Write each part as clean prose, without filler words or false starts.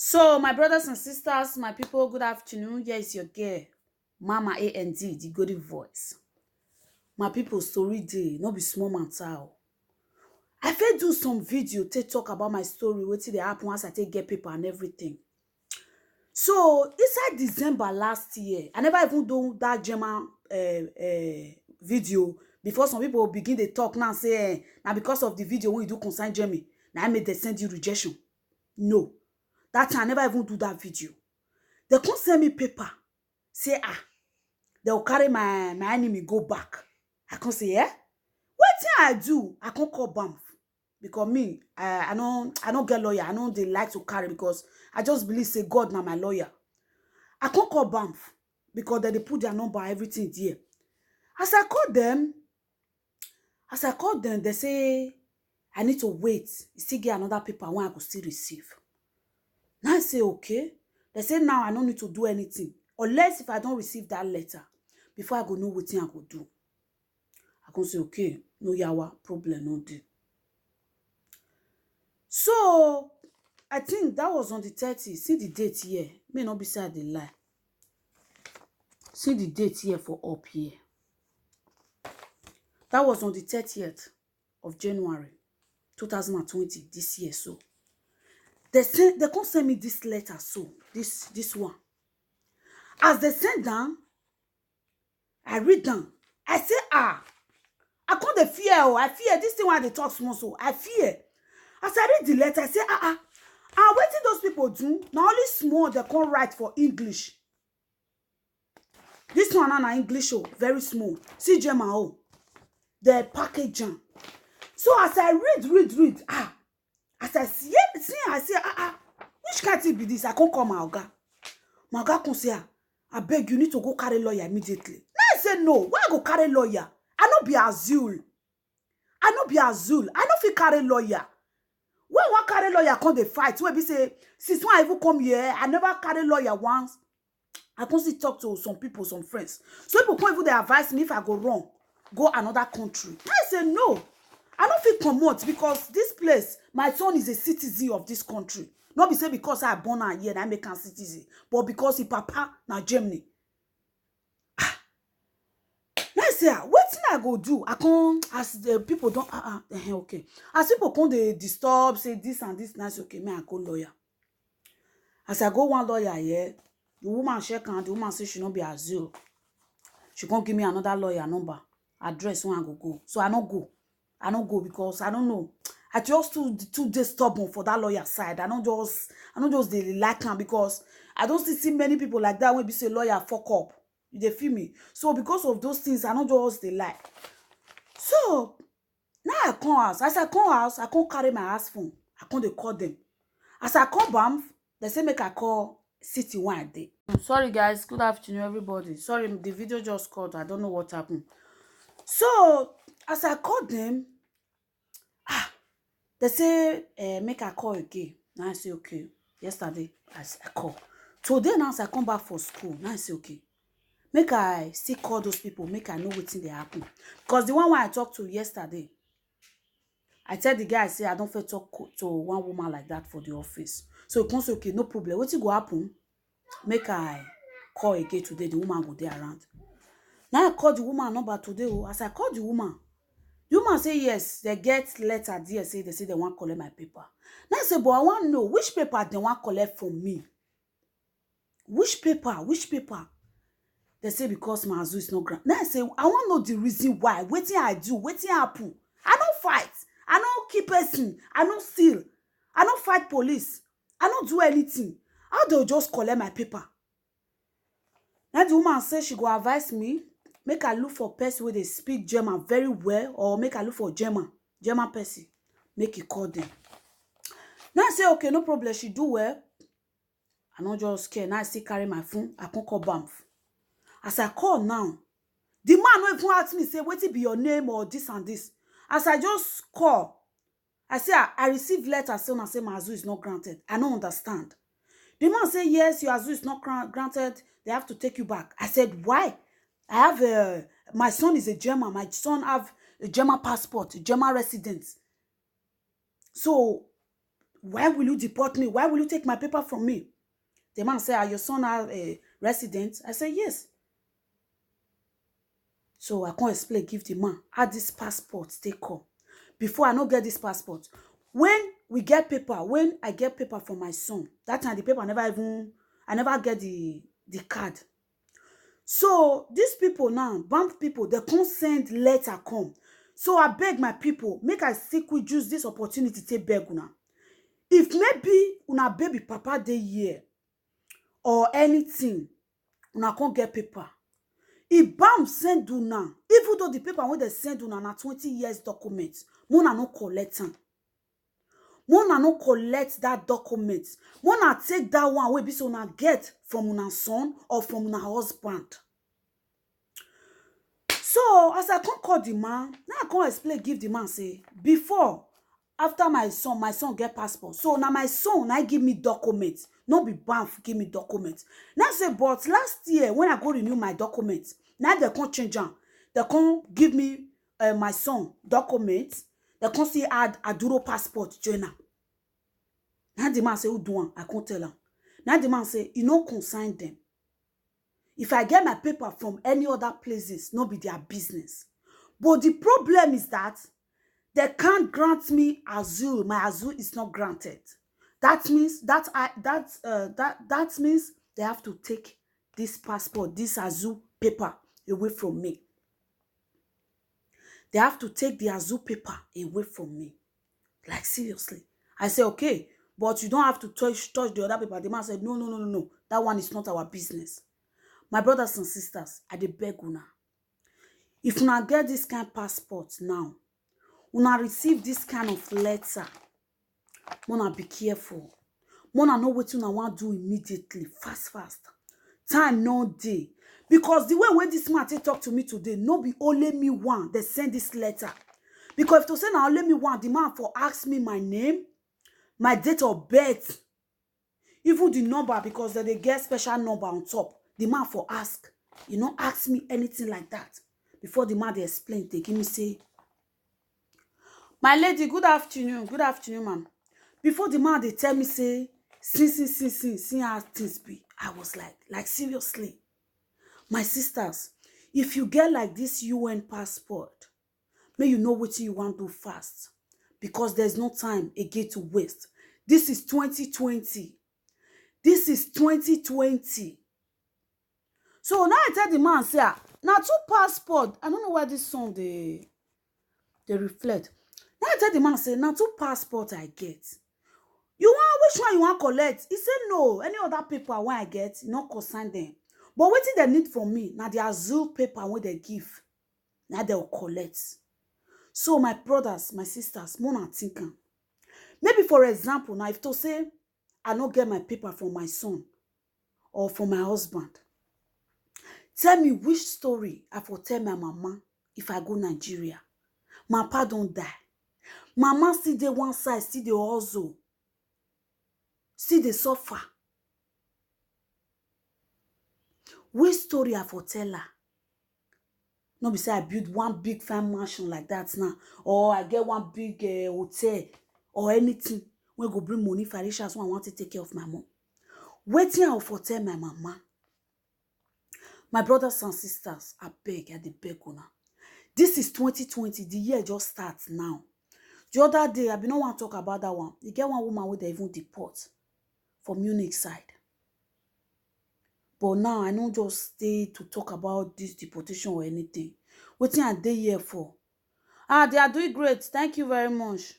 So, my brothers and sisters, my people, good afternoon. Here is your girl, Mama AND, the golden voice. My people, story day, no be small matter. I fit do some video to talk about my story, wetin dey happen once I take get paper and everything. So, inside December last year, I never even do that German video before some people begin to talk now say, now because of the video when you do concern Germany, now I made they send you rejection. No. That time I never even do that video. They come send me paper. Say, they'll carry my enemy go back. I can say, yeah? What thing I do? I can't call Banff. Because me, I don't get lawyer. I know they like to carry because I just believe say God now my lawyer. I can't call Banff because they put their number, everything there. As I call them, they say, I need to wait. Still get another paper when I could still receive. Now I say, okay. They say, now I don't need to do anything. Unless if I don't receive that letter, before I go know what thing I go do. I can say, okay, no yawa, problem, no do. So, I think that was on the 30th. See the date here. May not be said the lie. See the date here for up here. That was on the 30th of January, 2020, this year. So, they can't send me this letter. So, this one. As they send down, I read down. I say, I can't the fear. I fear this thing when they talk small. So, I fear. As I read the letter, I say, what did those people do? Now only small they can't write for English. This one na English, very small. See German, the package jam. So as I read, as I see, I say, which can't it be this? I can't call my oga. My oga can say, I beg you need to go carry lawyer immediately. Now I say no. Why I go carry lawyer? I no be Azul. I no fit carry lawyer. When one carry lawyer come dey fight, wey be say since when I even come here, I never carry lawyer once. I come still talk to some people, some friends. So people come even dey advise me if I go wrong, go another country. I say no. I don't feel comot because this place, my son is a citizen of this country. Not be say because I born am here, I make am citizen, but because he papa na Germany. Now I say, what thing I go do? I can't, as the people don't, okay. As people come, they disturb, say this and this, nice, okay, me I go lawyer. As I go one lawyer here, the woman check and the woman say she not be Azul. She can't give me another lawyer number, address when I go. So I don't go because I don't know. I just too stubborn for that lawyer side. I don't just they like him because I don't see many people like that when we say lawyer fuck up. They feel me. So because of those things, I don't just they like. So now I come house. As I come house, I can't carry my ass phone. I can't they call them. As I call Banff, they say make I call City one day. Sorry guys, good afternoon everybody. Sorry, the video just called. I don't know what happened. So as I call them, they say make I call again. Now I say okay. Yesterday as I call. Today now as I come back for school, now I say okay. Make I still call those people, make I know what's in they happen. Because the one I talked to yesterday, I tell the guy, I say I don't feel talk to one woman like that for the office. So he comes say, okay, no problem. What's go happen? Make I call again today. The woman go there around. Now I call the woman number today. As I call the woman say yes, they get letter there. They say they want to collect my paper. Now I say, but I want to know which paper they want to collect from me. Which paper? They say because my Azul is not grant. Now I say, I want to know the reason why. Wetin I do, wetin happen. I don't fight. I don't keep person. I don't steal. I don't fight police. I don't do anything. How do you just collect my paper? Now the woman say she go advise me, make I look for person where they speak German very well, or make I look for German person. Make you call them. Now I say, okay, no problem. She do well. I not just care. Now I still carry my phone. I can't call Banff. As I call now, the man no even ask me, say, what it be your name or this and this. As I just call, I say, I received letter saying I say my Azul is not granted. I don't understand. The man say, yes, your Azul is not granted. They have to take you back. I said, why? I have my son is a German. My son have a German passport, a German residence. So why will you deport me? Why will you take my paper from me? The man said, are your son a resident? I said, yes. So I can't explain, give the man, how this passport take come. Before I not get this passport, when we get paper, when I get paper for my son, that time the paper I never get the card. So these people now, bank people, they can't send letter come. So I beg my people, make I seek we use this opportunity to beg una. If maybe una baby papa dey here or anything, una can't get paper. If BAM send una, even though the paper when they send una na 20 years document, mona no collect am. Mona no collect that document. Mona take that one wey be so una get from una son or from una husband. So as I can't call the man, now I can't explain, give the man say, before, after my son get passport. So now my son, I give me documents. No be BAMF give me documents. Now say, but last year when I go renew my documents, now they can't change them. They can't give me my son documents. They can't see add Aduro passport journal. Now the man say, who do one? I can't tell him. Now the man say, you know, consign them. If I get my paper from any other places, no be their business. But the problem is that they can't grant me asylum. My asylum is not granted. That means that means they have to take this passport, this asylum paper away from me. They have to take the asylum paper away from me. Like seriously. I say, okay, but you don't have to touch the other paper. The man said, no. That one is not our business. My brothers and sisters, I dey beg una. If una get this kind of passport now, una receive this kind of letter, una be careful. Una know what una want to do immediately, fast. Time no dey. Because the way when this man talk to me today, no be only me one, they send this letter. Because if to say now only me one, the man for ask me my name, my date of birth, even the number, because they get special number on top. The man for ask, you know, ask me anything like that. Before the man they explain, they give me say, my lady, good afternoon, ma'am. Before the man they tell me say, see how things be. I was like seriously. My sisters, if you get like this UN passport, may you know what you want to do fast. Because there's no time again to waste. This is 2020. This is 2020. So now I tell the man, say, now 2 passport. I don't know why this song they reflect. Now I tell the man, say, now 2 passport I get. You want which one you want collect? He said no. Any other paper when I get, not consign them. But what they need from me? Now the asylum paper when they give, now they'll collect. So my brothers, my sisters, more than thinking. Maybe for example, now if to say I don't get my paper from my son or from my husband, tell me which story I for tell my mama if I go Nigeria. My papa don't die. Mama still dey one side, still dey hustle, still dey suffer. Which story I for tell her? No be say I build one big fine mansion like that now, or I get one big hotel or anything wey go bring money for reach as one I want to take care of my mom. Wetin I for tell my mama? My brothers and sisters, I beg una. This is 2020. The year just starts now. The other day, I been no want to talk about that one. You get one woman where they even deport from Munich side. But now, I don't just stay to talk about this deportation or anything. Wetin I dey here for? They are doing great. Thank you very much.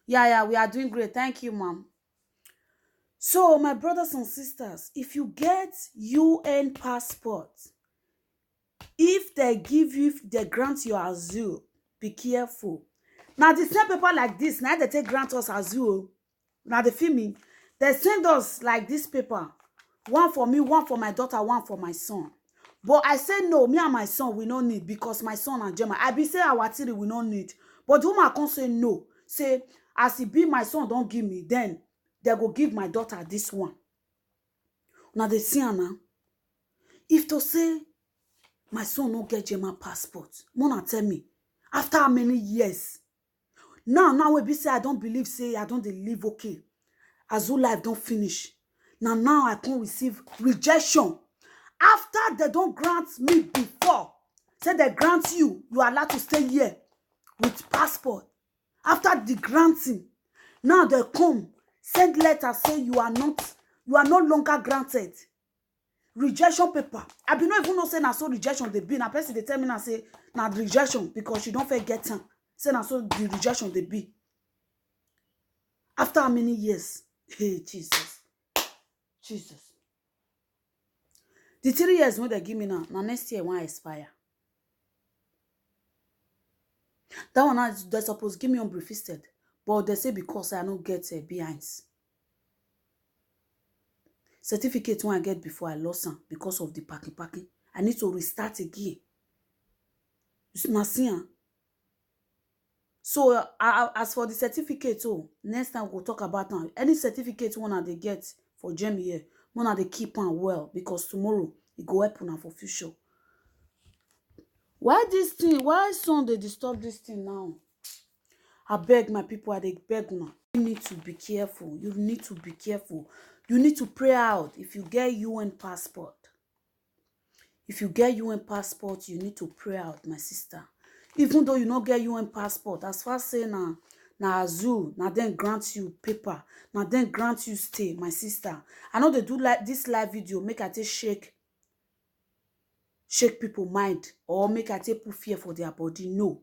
Yeah, we are doing great. Thank you, ma'am. So, my brothers and sisters, if you get UN passport, if they grant you asylum, be careful. Now, the same paper like this, now they take grant us asylum. Now, they feel me. They send us like this paper. One for me, one for my daughter, one for my son. But I say no, me and my son, we don't need, because my son and Gemma, I be say our tiri, we don't need. But the woman can't say no. Say, as it be, my son don't give me, then they go give my daughter this one. Now, they see her now. If to say, my son no get Gemma passport, Mona tell me, after how many years? Now we be say I don't believe, say I don't dey live okay. As who life don't finish. Now I can receive rejection. After they don't grant me before, say they grant you, you are allowed to stay here with passport. After the granting, now they come, send letter, say you are no longer granted. Rejection paper. I be not even know say na so rejection they be. Na person they tell me now say na rejection because she don't forget time. Say na so the rejection they be. After how many years? Hey, Jesus. Jesus. The 3 years when they give me now next year when I expire. That one they supposed give me unbriefisted. But they say because I don't get behinds. Certificate when I get before I lost them because of the packing. I need to restart again. You see, so as for the certificate, next time we'll talk about them. Any certificate one they get for Gem here, one they keep on well because tomorrow it go help now for future. Why this thing? Why son they disturb this thing now? I beg my people, I beg now. You need to be careful. You need to be careful. You need to pray out. If you get UN passport, you need to pray out, my sister. Even though you not get UN passport, as far as say na Azul, na then grant you paper, na then grant you stay, my sister. I know they do like this live video, make I take shake people mind, or make I take put fear for their body. No.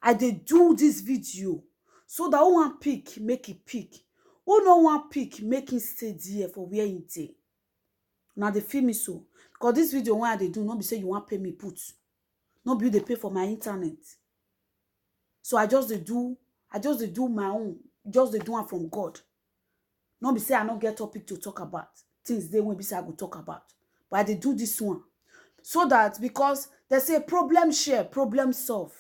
I dey do this video so that who want pick, make it pick. Who no want pick, make it stay there for where it dey. Now they feel me so. Because this video when I dey do, not be say you want pay me put. Not be they pay for my internet. So I just dey do my own. Just dey do one from God. Not be say I don't get topic to talk about. Things they won't be say I go talk about. But I dey do this one. So that because they say problem share, problem solve.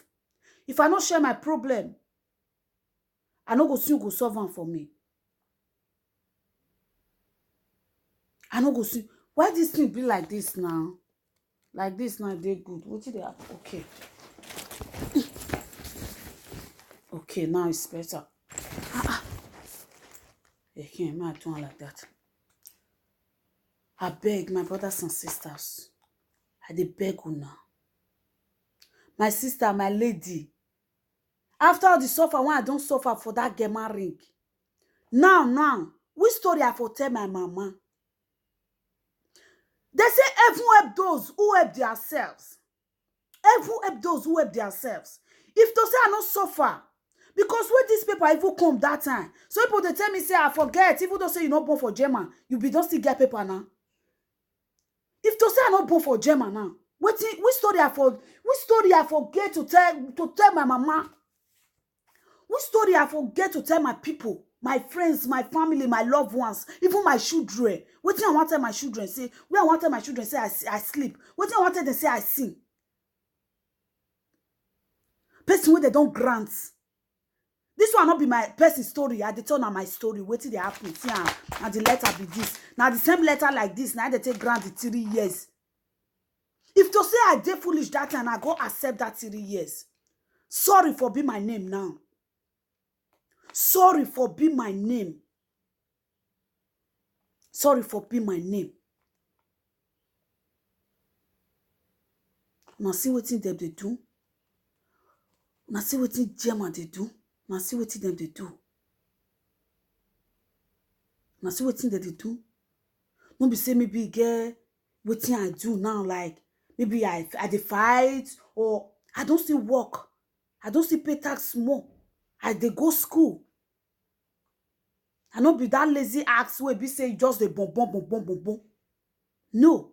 If I not share my problem, I no go soon go solve one for me. I no go soon. Why this thing be like this now? Like this now, they good. What did they have? Okay. Okay, now it's better. Again, I don't like that. I beg my brothers and sisters. I dey beg una. My sister, my lady. After all the suffer, when I don't suffer for that Gema ring. Now, which story I for tell my mama? They say heaven help those who help themselves. Heaven help those who help themselves. If to say I not suffer, because when this paper even come that time, so people they tell me say I forget, even though say you not born for Gema, you be don't still get paper now. If to say I not born for Gema now, which story I forget to tell my mama? Which story I forget to tell my people, my friends, my family, my loved ones, even my children? What I want to tell my children say? Where I want to tell my children say I sleep? What I want to tell them say I sing? Person where they don't grant. This one not be my person story. I dey tell na my story. Wetin dey happen? See, and the letter be this. Now the same letter like this. Now they take grant the 3 years. If to say I dey foolish that time, I go accept that 3 years. Sorry for be my name now. Sorry for be my name. Sorry for be my name. Now see wetin them they do. Now see wetin Gema they do. Now see wetin them they do. Now see wetin they do. No be say maybe get wetin I do now, like maybe I dey fight or I don't still work. I don't still pay tax more. I dey go school. I not be that lazy ass where be say just the boom. No.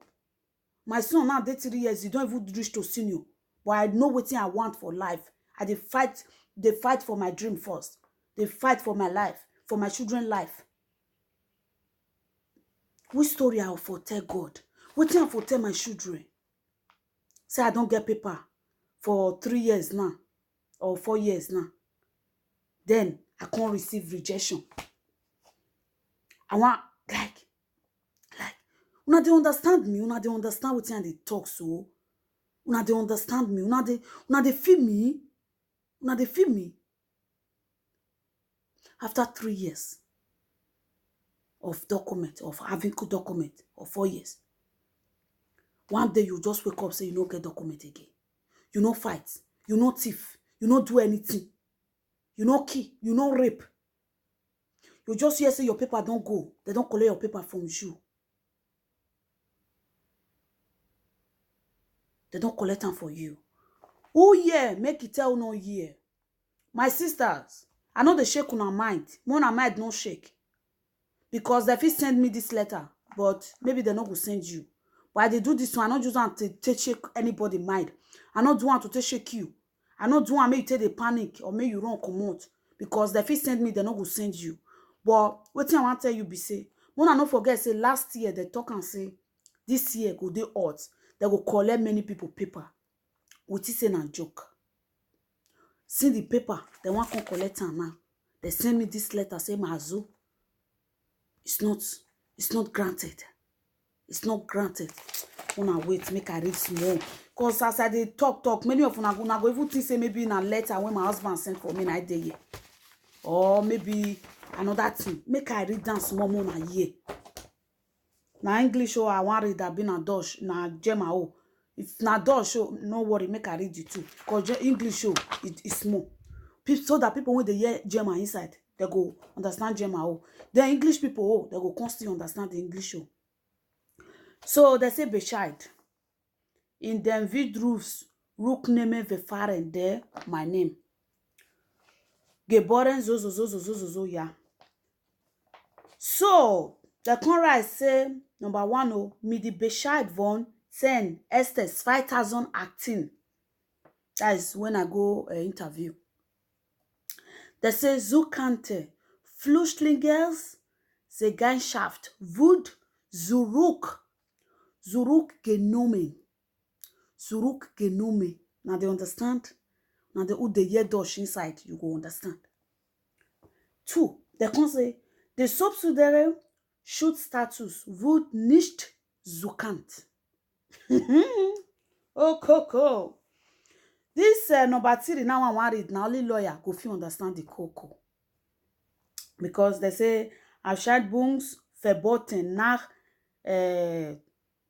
My son now dey 3 years, he don't even reach to senior. But I know what I want for life. I dey fight for my dream first. They fight for my life, for my children's life. Which story I will foretell God? What I foretell my children? Say I don't get paper for 3 years now or 4 years now. Then I can't receive rejection. I want like una dey understand me, una dey understand what they talk so. Una dey understand me, una dey feel me, una dey feel me. After 3 years of document, of having good document, or 4 years, one day you just wake up, say you no get document again. You no fight, you no thief, you no do anything. You no kill, you no rape. You just hear say your paper don't go. They don't collect your paper from you. They don't collect them for you. Oh yeah, make it tell no yeah. My sisters, I know they shake on our mind. Mon mind no shake. Because they fit send me this letter, but maybe they not go send you. But they do this one, I not just want to shake anybody mind. I not do want to shake you. I not do want make you take the panic or make you run come out. Because they fit send me, they not go send you. But what I want to tell you be say, when I not forget, say last year they talk and say, this year go dey hot. They go collect many people paper. With it say na joke. See the paper, they want to collect am now. They send me this letter, say Mazu. It's not granted. It's not granted. Una wait, make I read small. Because as I dey talk, many of una go even think say maybe in a letter when my husband sent for me na day here. Or maybe another thing. Make I read down small more na here. Na English I want read that be na Dutch, na German If na Dutch no worry, make I read it too. Because English it is small. So that people when they hear German inside, they go understand German The English people they go constantly understand the English So they say Bescheid. In den Vidrufs Rukneme verfahren der my name. Geboren so ja. So the conrad say number 1 me the Bescheid von 10 Estes 2018. That is when I go interview. They say Zukante Flüchtlingers Gemeinschaft Wud zurückgenommen. Now they understand? Now they the year Dutch inside, you go understand. 2. They can say the subsidiary Schutzstatus wird nicht zukannt. Oh, Coco. This number 3 now I want read. Now only lawyer go fit understand the Coco. Because they say Erscheinungs verboten nach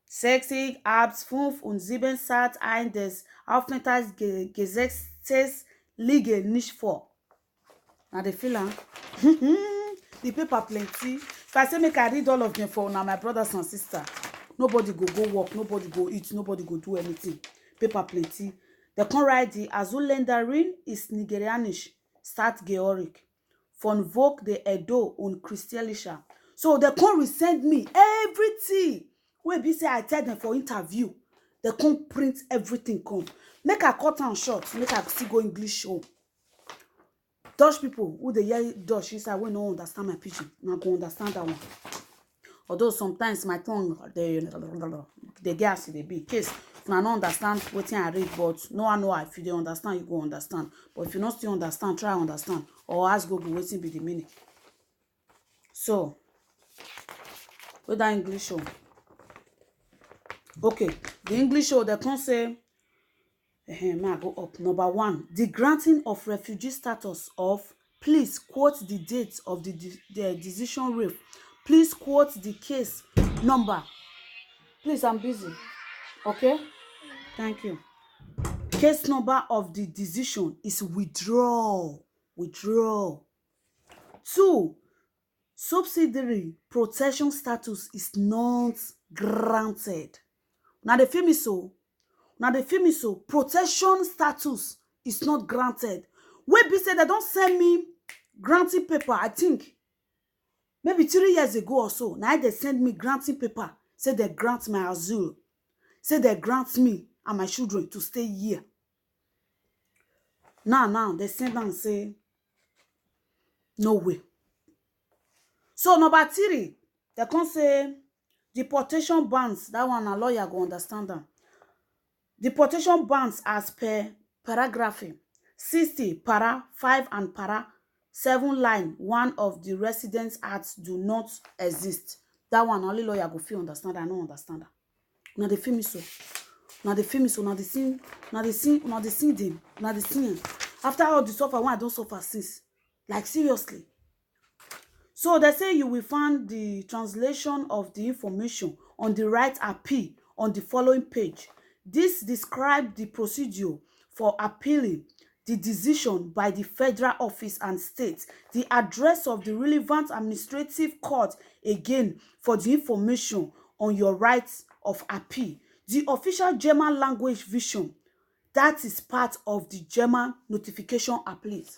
60 Abs 5 und 7 Sat 1 des Aufenthaltsgesetzes liegen nicht vor. Now they feel the paper plenty. If I say make I read all of them for now, my brothers and sisters, nobody go work, nobody go eat, nobody go do anything. Paper plenty. They can write the Azuländerin ist nigerianisch Staatsgeorg von Volk de Edo und Christlicher. So they can resend me everything. Wey be say I tell them for interview, they can print everything come. Make I cut and short, make I still go English show. Dutch people who they hear Dutch inside we no understand my pidgin. Now go understand that one. Although sometimes my tongue the gas they be. In case if I don't understand what I read, but no one know if you don't understand, you go understand. But if you not still understand, try understand or ask Google waiting be the meaning. So with that English show. Okay, the English show they can say may I go up. Number 1, the granting of refugee status of, please quote the date of the decision rate. Please quote the case number. Please, I'm busy. Okay? Thank you. Case number of the decision is withdrawal. 2, subsidiary protection status is not granted. Now the film is so. Protection status is not granted. Wey be say they don't send me granting paper, I think. Maybe 3 years ago or so. Now they send me granting paper. Say they grant my asylum. Say they grant me and my children to stay here. Now they send and say, no way. So number 3, they can say deportation bans. That one a lawyer go understand them. Deportation bans as per paragraph 60 para 5 and para 7 line 1 of the Residence Acts do not exist. That one only lawyer go feel understand. I no understand that. Now the film is so. Now the scene them. After all the suffer, one I don't suffer since. Like seriously. So they say you will find the translation of the information on the right appeal on the following page. This describes the procedure for appealing the decision by the federal office and state, the address of the relevant administrative court again for the information on your rights of appeal, the official German language version that is part of the German notification applet.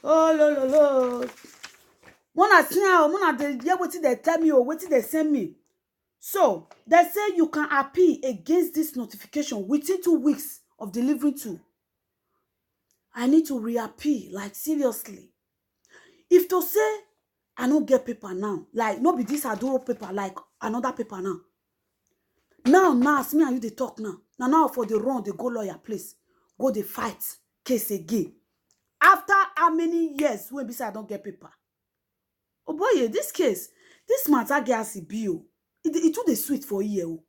Oh lo lo lo. Mona see how mona dey hear wetin they tell me or wetin they send me. So they say you can appeal against this notification within 2 weeks of delivering to. I need to reappeal, like seriously. If to say I no get paper now, like no be this Aduro paper, like another paper now. Now as me and you dey talk now. Now for the run, they go lawyer place, go dey fight case again. After how many years when be say I don't get paper? Oh boy, this case, this matter get as it be. It too dey sweet for you.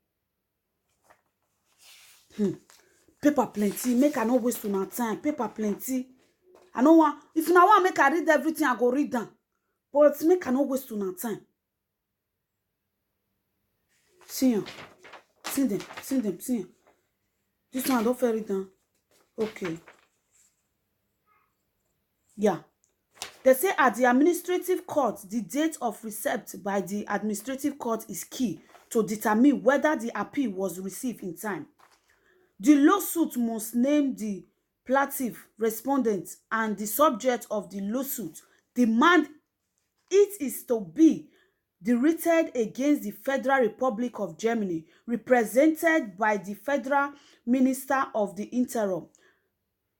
Paper plenty, make I no waste una time. Paper plenty. I no want, if una want make I read everything, I go read them. But make I no waste una time. See them. This one I don't read them. Okay. Yeah. They say at the administrative court, the date of receipt by the administrative court is key to determine whether the appeal was received in time. The lawsuit must name the plaintiff, respondent, and the subject of the lawsuit. Demand it is to be directed against the Federal Republic of Germany, represented by the Federal Minister of the Interior,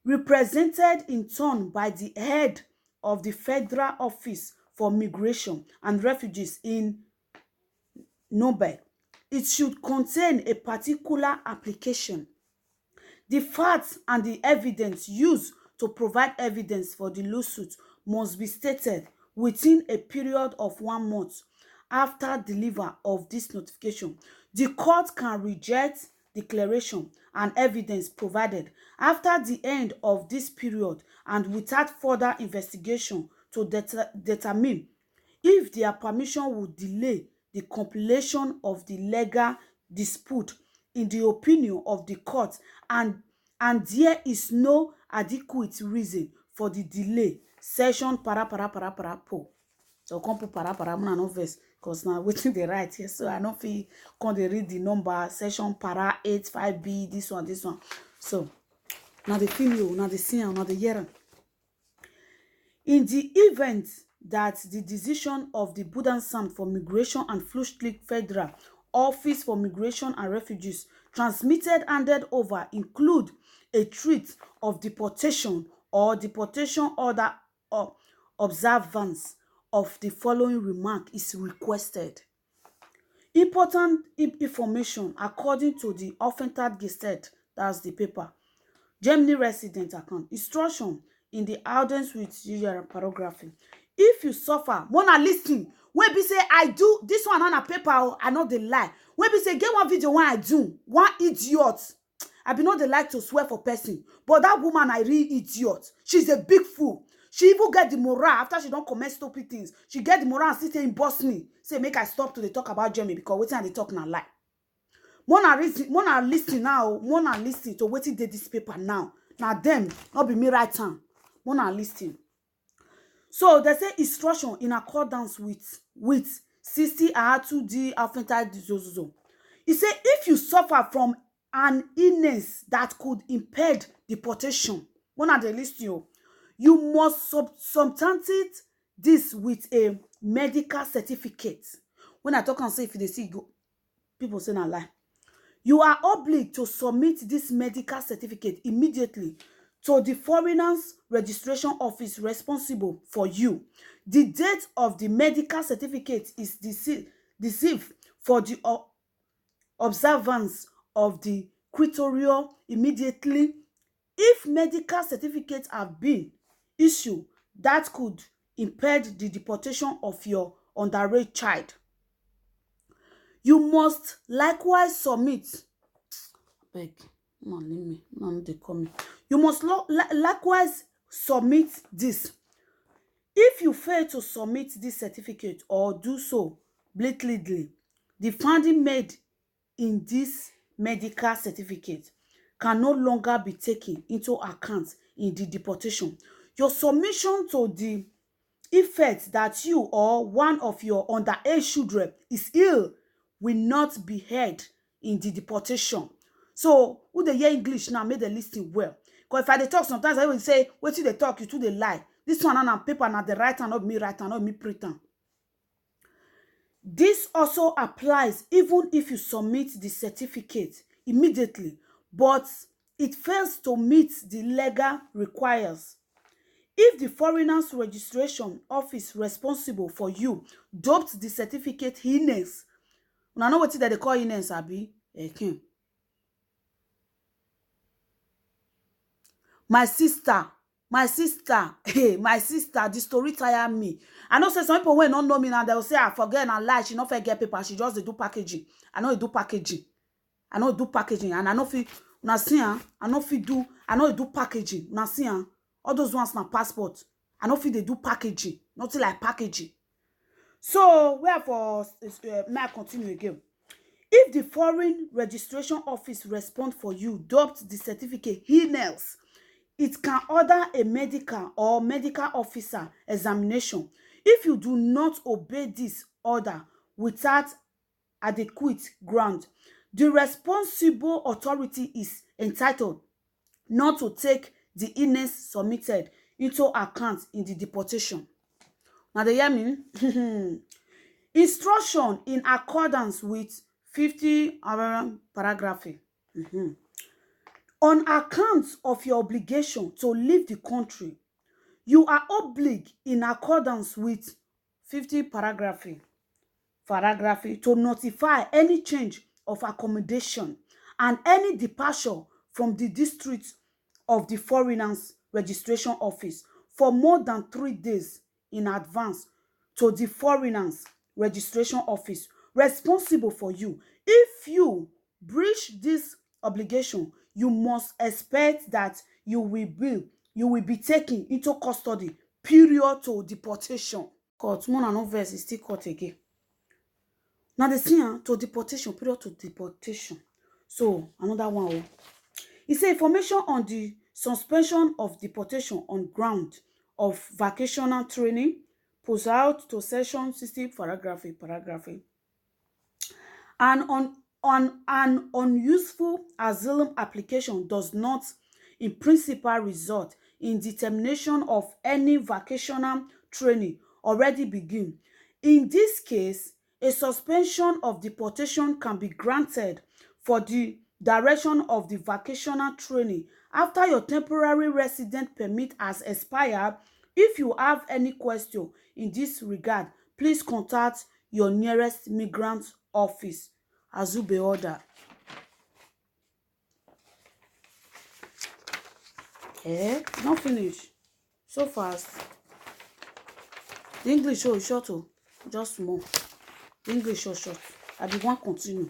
represented in turn by the head of the Federal Office for Migration and Refugees in Nuremberg. It should contain a particular application. The facts and the evidence used to provide evidence for the lawsuit must be stated within a period of 1 month after delivery of this notification. The court can reject declaration and evidence provided after the end of this period and without further investigation to determine if their permission would delay the completion of the legal dispute in the opinion of the court, and there is no adequate reason for the delay. Session para po. So come put para no verse because now waiting the right here. So I don't feel can they read the number session para 85B this one. So now the feel now the see now the hear. In the event that the decision of the Bundesamt for Migration and Flüchtlinge Federal Office for Migration and Refugees transmitted handed over include a threat of deportation or deportation order or observance of the following remark is requested. Important information according to the Aufenthaltsgesetz, that's the paper. Germany resident account. Instruction in the accordance with usual paragraph. If you suffer, mona listen. When be say I do this one on a paper, I know the lie. When be say get one video when I do one idiot. I be not the like to swear for person, but that woman I real idiot. She's a big fool. She even get the morale after she don't comment stupid things. She get the morale and still in boss me. Say make I stop to the talk about Germany because wetin I dey talk na lie. Mona listen now. Mona listen to wetin dey this paper now. Now them not be me right hand. Mona listen. So they say instruction in accordance with 60 R2D Aufenthaltsgesetz. It say if you suffer from an illness that could impede deportation, Mona dey listen. You must substantiate this with a medical certificate. When I talk and say if they see go, people say na lie. You are obliged to submit this medical certificate immediately to the foreigners registration office responsible for you. The date of the medical certificate is deceived for the observance of the criteria immediately. If medical certificates have been issued that could impede the deportation of your underage child, you must likewise submit. Beg, no, leave me. No, they call me. You must likewise submit this If you fail to submit this certificate or do so blatantly, the finding made in this medical certificate can no longer be taken into account in the deportation. Your submission to the effect that you or one of your underage children is ill will not be heard in the deportation. So who dey hear English now, make dem lis ten well. Because if I dey talk sometimes, I will say wetin dey talk, you too dey lie. This one na paper, na the write am, not me write am, not me print am. This also applies even if you submit the certificate immediately, but it fails to meet the legal requires. If the Foreigners Registration Office responsible for you dropped the certificate heinous, una know wetin dem dey call heinous, abi? My sister, hey, my sister, the story tire me. I know say some people wey no know me now, they will say, I forget na lie, she no fit get paper, she just dey do packaging. I know do packaging. I know do packaging, and I know fit, una see, I know fit do, I know do packaging. Una see, all those ones na passport. I know fit dey do packaging, nothing like packaging. So, wherefore, may I continue again? If the Foreign Registration Office respond for you, adopt the certificate heinous, it can order a medical or medical officer examination. If you do not obey this order without adequate ground, the responsible authority is entitled not to take the illness submitted into account in the deportation. Now, they hear me? Instruction in accordance with 50 paragraph. On account of your obligation to leave the country, you are obliged in accordance with 50 paragraph to notify any change of accommodation and any departure from the district of the Foreigners Registration Office for more than 3 days in advance to the Foreigners Registration Office responsible for you. If you breach this obligation, you must expect that you will be taken into custody period to deportation. Court, more no verse is still court again. Now the thing to deportation, period to deportation. So another one. It say information on the suspension of deportation on ground of vacational training, post out to section 60 paragraph. And on an unuseful asylum application does not in principle result in determination of any vacational training already begin. In this case, a suspension of deportation can be granted for the duration of the vacational training after your temporary resident permit has expired. If you have any question in this regard, please contact your nearest migrant office. Azube order. Not finish. So fast. The English show is short, just more. The English show short. I be want continue.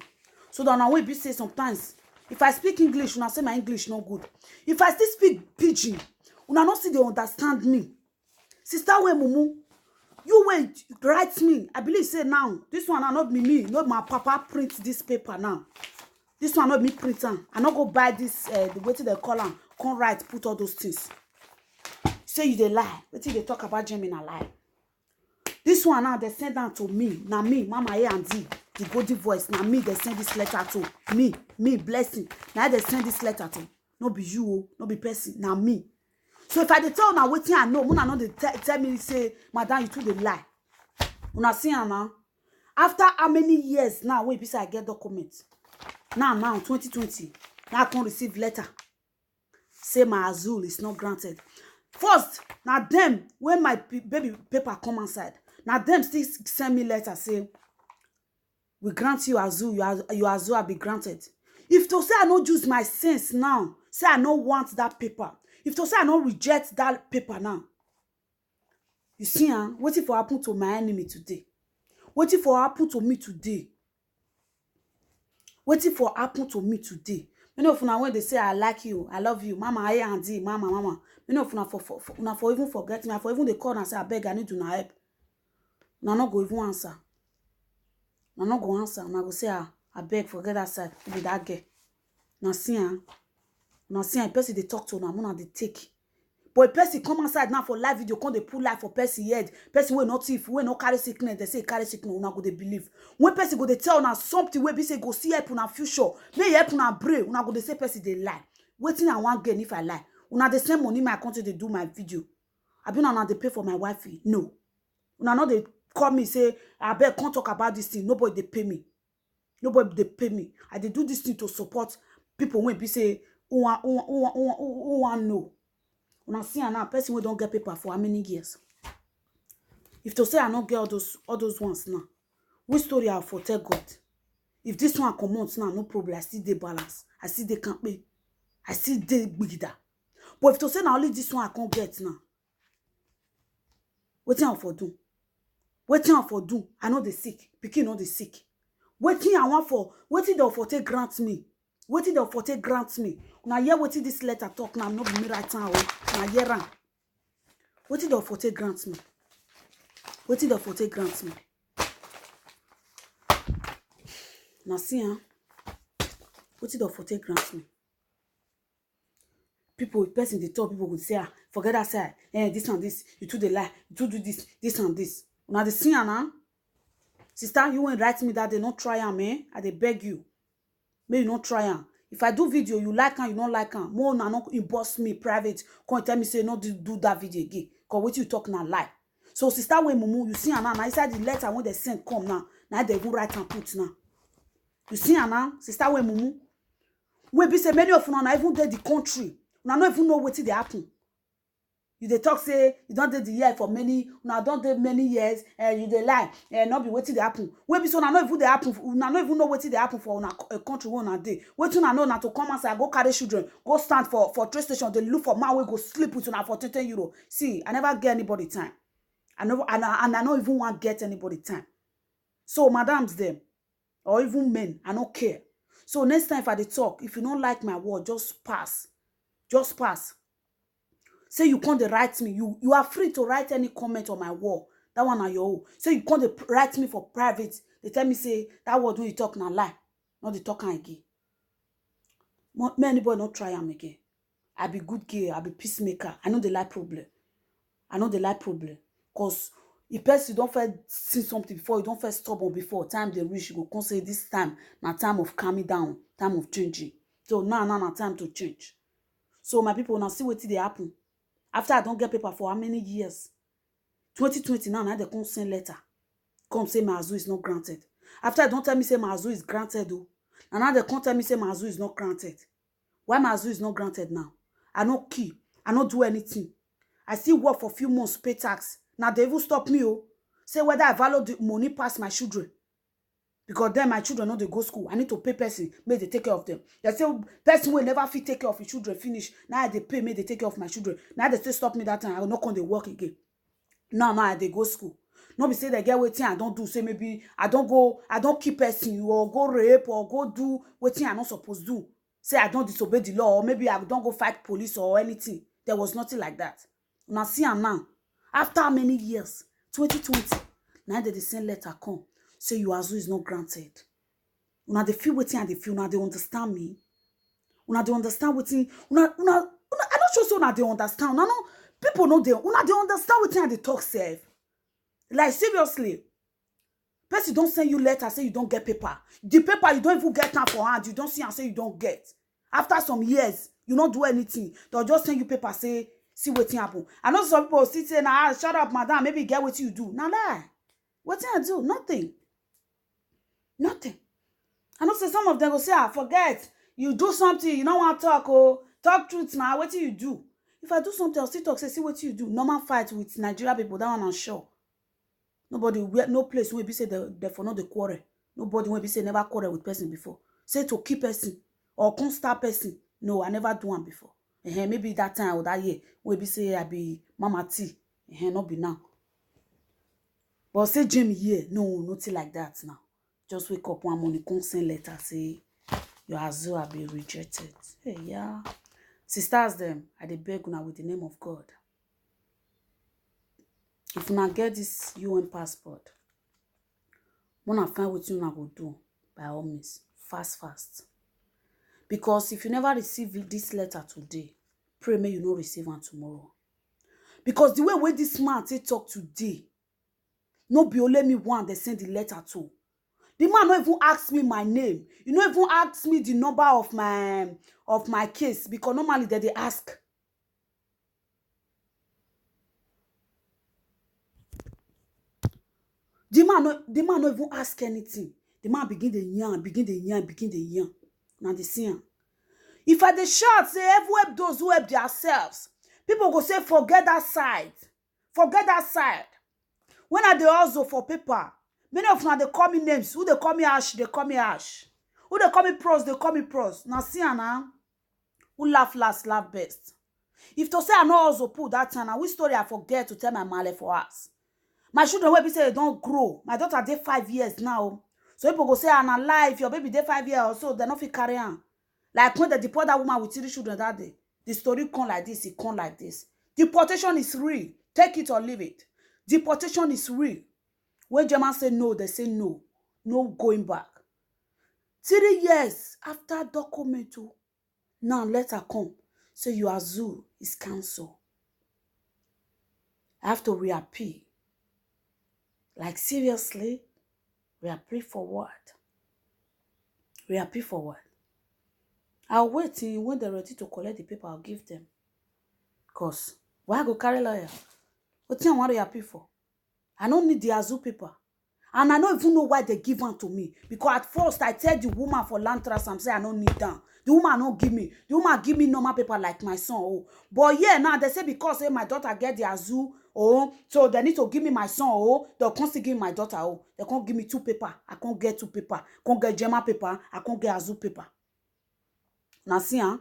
So that now we be say sometimes, if I speak English, una say my English no good. If I still speak pidgin, una not see they understand me. Sister we mumu, you wait, write me. I believe say now, this one not me, not my papa print this paper now. This one not me print am. I not go buy this, the way they call am, come write, put all those things. Say you dey lie. Wetin they talk about Gemini lie. This one now, they send down to me. Now me, Mama A and D, the golden voice. Now me, they send this letter to. Me, blessing. Now they send this letter to. No be you, no be person. Now me. So if I dey tell now wetin I know, una no dey tell me say, madam, you too dey lie. Una see am now. After how many years now wey be say I get documents? Now 2020. Now I can receive letter. Say my azul is not granted. First, now them when my baby paper come outside, now them still send me letter say, we grant you azul, your azul will be granted. If to say I no use my sense now, say I no want that paper. If to say I no reject that paper now, you see, wetin for happen to my enemy today? Wetin for happen to me today? Wetin for happen to me today? Many of una when they say I like you, I love you, mama, I auntie, mama. Many of una for even forget me. I for even they call and say I beg, I need to help. Una not go even answer. Una not go answer. Una go say I beg, forget that side. Be that girl. Now see a person they talk to una they take. But a person come outside now for live video, come they pull life for person head. Person will not thief, will not carry sickness. They say carry sickness, una go they believe. When person go they tell una something where be say go see help una future, may help una brave, una go they say person they lie. Waiting I want gain if I lie. Una the same money my country they do my video. I been una they pay for my wifey. No. Una not they call me say I bet can't talk about this thing. Nobody they pay me. Nobody they pay me. I they do this thing to support people when be say who want know. When I see now person we don't get paper for how many years? If to say I not get all those ones now, which story I for tell God? If this one come out now, no problem. I see the balance. I see the can't pay. I see the bigida. But if to say now only this one I can't get now, wetin I for do? Wetin I for do? I know they sick. Pikin know they sick. Wetin I want for? Wetin they for take grant me? Wetin they for take grant me? Now hear wetin this letter talk now. Not be me right now. Now hear am. Wetin they for take grant me? Wetin they for take grant me? Now see wetin they for take grant me? People, person they talk, people would say, forget that side. This and this, you do the lie, you do this and this. Now the see now. Sister, you won't write me that they not try am, eh? I they beg you. May you not try am. If I do video, you like am, you don't like am. More na not inbox me private. Come tell me say not do that video again. Cause what you talk now lie. So sister when mumu, you see now. Now inside the letter when they send come now. Now they even write and put now. You see now, sister when mumu. We be say many of you now even did the country. Una not even know what they happen. You they talk say you don't did the year for many. Una don't did many years. You they lie. Not be waiting they happen. We be so una not even they happen. Una not even know what they happen for a country one a day. Wait una know na to come and say go carry children, go stand for train station. They look for man we go sleep with una for 10 euro. See, I never get anybody time. I never and I don't even want get anybody time. So madams them or even men, I don't care. So next time if I dey talk, if you don't like my word, just pass. Just pass. Say you can't write me. You are free to write any comment on my wall. That one are your own. Say you can't write me for private. They tell me say that word when you talk now lie. Not the talk again. May anybody not try am again. I be good girl. I be peacemaker. I know the lie problem. I know the lie problem. Cause if person don't first see something before, you don't first stubborn before time they reach, you go come say this time na time of calming down, time of changing. So now time to change. So my people now see what they happen. After I don't get paper for how many years? 2020 now they come send letter. Come say my azu is not granted. After I don't tell me say my azu is granted though. And now they come tell me say my azu is not granted. Why my azu is not granted now? I no key. I no do anything. I still work for a few months, pay tax. Now they even stop me. Say whether I value the money past my children. Because then my children know they go school. I need to pay person, may they take care of them. They say person will never fit take care of his children, finish. Now they pay me, they take care of my children. Now they still stop me that time. I will not come to work again. Now they go school. No be say they get waiting, I don't do. Say maybe I don't keep person or go rape or go do waiting I'm not supposed to do. Say I don't disobey the law or maybe I don't go fight police or anything. There was nothing like that. Now see now. After many years, 2020, now they send letter come. Say your azu is not granted. Una they feel waiting and they feel now they understand me. Una they understand waiting. I don't sure so now they understand. No, people know they understand waiting and they talk safe. Like seriously. Person don't send you letter, say you don't get paper. The paper you don't even get now for hand. You don't see and say you don't get. After some years, you don't do anything. They'll just send you paper, say, see what happen. I know some people sit say, nah, shut up, madam, maybe get what you do. Now lie. What I do? Nothing. Nothing. I know say some of them go say, forget. You do something, you don't want to talk, talk truth now. What do you do? If I do something, I'll still talk, say, see what you do. Normal fight with Nigeria people, that one I'm sure. Nobody, no place where be say they for not the quarrel. Nobody will be say never quarrel with person before. Say to keep person or constant person. No, I never do one before. Maybe that time or that year, where be say I be Mama T. Not be now. But say Jamie here, no, nothing like that now. Just wake up one morning, come send letter, say Your Azu have been rejected. Hey, yeah. Sisters them, I dey beg una with the name of God. If una get this UN passport, wanna find what you go do by all means. Fast. Because if you never receive this letter today, pray may you no receive one tomorrow. Because the way this man talk today, no be only me one they send the letter to. The man no even ask me my name. You no even ask me the number of my case, because normally they ask. The man no even ask anything. The man begin the yarn. Now they see him. If I dey shout say help those who help themselves, people go say forget that side. Forget that side. When I dey hustle for paper, many of them they call me names. Who they call me Ash, they call me Ash. Who they call me Pros, they call me Pros. Now see now, who laugh last, laugh best. If to say I no hustle put that time, now which story I forget to tell my male for us. My children will be say they don't grow. My daughter dey 5 years now. So people go say I'm alive. Your baby dey 5 years or so, they not fit carry on. Like when they deport that woman with 3 children that day. The story come like this, it come like this. Deportation is real. Take it or leave it. Deportation is real. When Germans say no, they say no. No going back. 3 years after document, now letter come. So your Azu is cancelled. I have to reappeal. Like seriously? Reappeal for what? Reappeal for what? I'll wait till when they're ready to collect the paper, I'll give them. Because why go carry lawyer? What thing I want to reappeal for? I don't need the Azu paper. And I don't even know why they give one to me. Because at first I tell the woman for land trust, I'm saying I don't need that. The woman don't give me. The woman give me normal paper like my son. Oh. But yeah, now they say because my daughter get the Azu, so they need to give me my son. They'll constantly give me my daughter. They can't give me 2 paper. I can't get 2 paper. I can't get German paper. I can't get Azu paper. Now see, huh?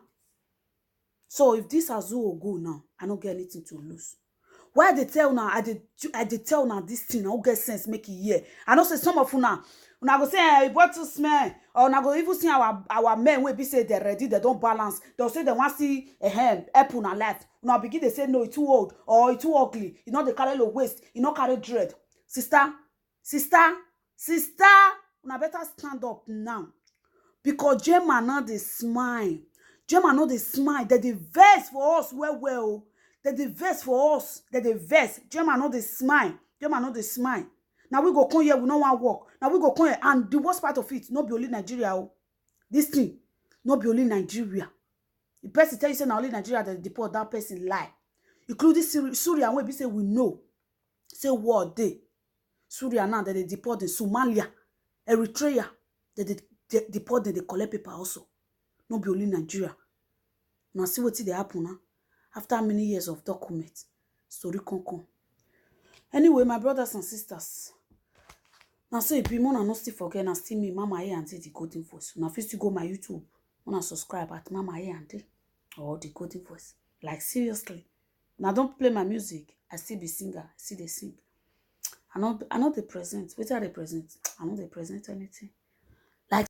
So if this Azu will go now, I don't get anything to lose. Why they tell now? I did tell now this thing. I don't get sense make it here. I know say some of you now go say what to smell, or now go even see our men will be say they're ready, they don't balance. They'll say they want to see a hand apple on life. Now begin they say no, it's too old or it's too ugly. You know they carry low waist. You know carry dread. Sister. Now better stand up now, because Gemma now they smile. Gemma know they smile. They vex for us well. They vex for us. They vex. Gemma know they smile. Now we go come here, we no want work. Now we go come here, and the worst part of it, not be only Nigeria. This thing, not be only Nigeria. The person tell you say now only Nigeria that deport, that person lie. Including Syria, and we say we know. Say what day. Syria now that they deport in Somalia, Eritrea, they deport, they collect paper also. Not be only Nigeria. Now see what they happen now. After many years of documents, story come. Anyway, my brothers and sisters, now so if you want to still forget, now still me, Mama A and the Golden Voice. Now first you go my YouTube, wanna subscribe at Mama A and or the Golden Voice. Like seriously, now don't play my music. I still be singer. I still they sing. I know they present. What are they present? I know they present anything.